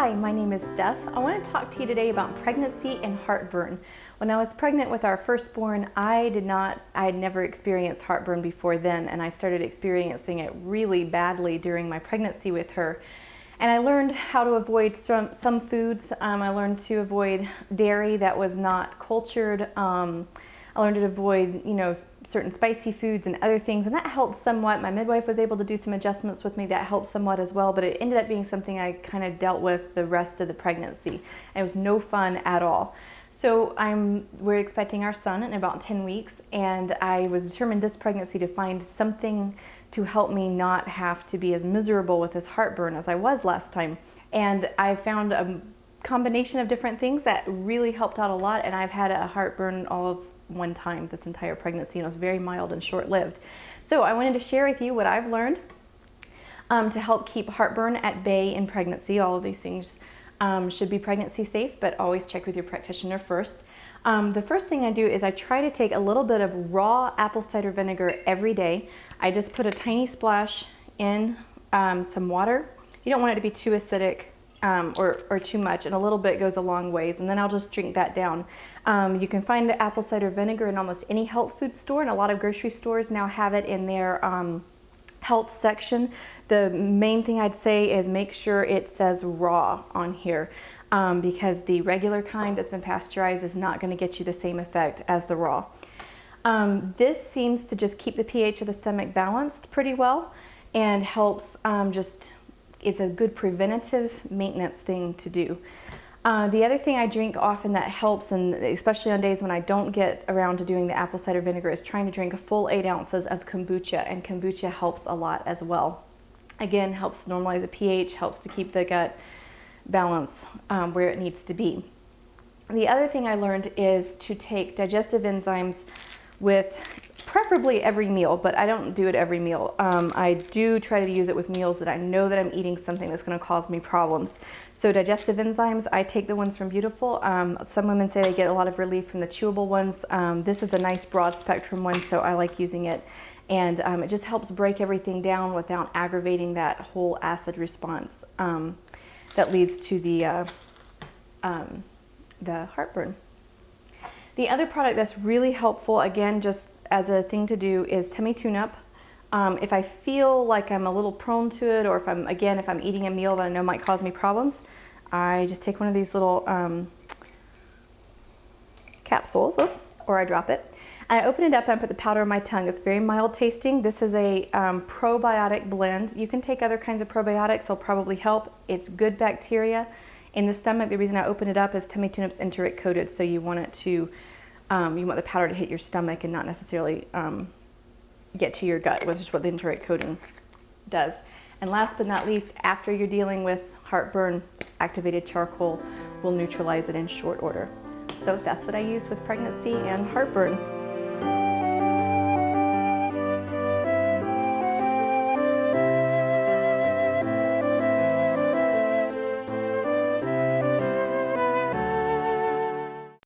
Hi, my name is Steph. I want to talk to you today about pregnancy and heartburn. When I was pregnant with our firstborn, I had never experienced heartburn before then, and I started experiencing it really badly during my pregnancy with her. And I learned how to avoid some foods. I learned to avoid dairy that was not cultured. I learned to avoid, certain spicy foods and other things, and that helped somewhat. My midwife was able to do some adjustments with me that helped somewhat as well, but it ended up being something I kind of dealt with the rest of the pregnancy. And it was no fun at all. So we're expecting our son in about 10 weeks, and I was determined this pregnancy to find something to help me not have to be as miserable with this heartburn as I was last time. And I found a combination of different things that really helped out a lot, and I've had a heartburn all of one time this entire pregnancy, and it was very mild and short-lived. So I wanted to share with you what I've learned to help keep heartburn at bay in pregnancy. All of these things should be pregnancy safe, but always check with your practitioner first. The first thing I do is I try to take a little bit of raw apple cider vinegar every day. I just put a tiny splash in some water. You don't want it to be too acidic or too much, and a little bit goes a long ways, and then I'll just drink that down. You can find the apple cider vinegar in almost any health food store, and a lot of grocery stores now have it in their health section. The main thing I'd say is make sure it says raw on here, because the regular kind that's been pasteurized is not going to get you the same effect as the raw. This seems to just keep the pH of the stomach balanced pretty well, and helps it's a good preventative maintenance thing to do. The other thing I drink often that helps, and especially on days when I don't get around to doing the apple cider vinegar, is trying to drink a full 8 ounces of kombucha, and kombucha helps a lot as well. Again, helps normalize the pH, helps to keep the gut balance where it needs to be. The other thing I learned is to take digestive enzymes with preferably every meal, but I don't do it every meal. I do try to use it with meals that I know that I'm eating something that's going to cause me problems. So digestive enzymes, I take the ones from Beautiful. Some women say they get a lot of relief from the chewable ones. This is a nice broad spectrum one, so I like using it. And it just helps break everything down without aggravating that whole acid response that leads to the heartburn. The other product that's really helpful, again, just as a thing to do, is tummy tune-up. If I feel like I'm a little prone to it, or if I'm eating a meal that I know might cause me problems, I just take one of these little capsules, or I drop it. I open it up and I put the powder on my tongue. It's very mild tasting. This is a probiotic blend. You can take other kinds of probiotics, they'll probably help. It's good bacteria in the stomach. The reason I open it up is tummy tune-up's enteric coated, so you want it to, you want the powder to hit your stomach and not necessarily get to your gut, which is what the enteric coating does. And last but not least, after you're dealing with heartburn, activated charcoal will neutralize it in short order. So that's what I use with pregnancy and heartburn.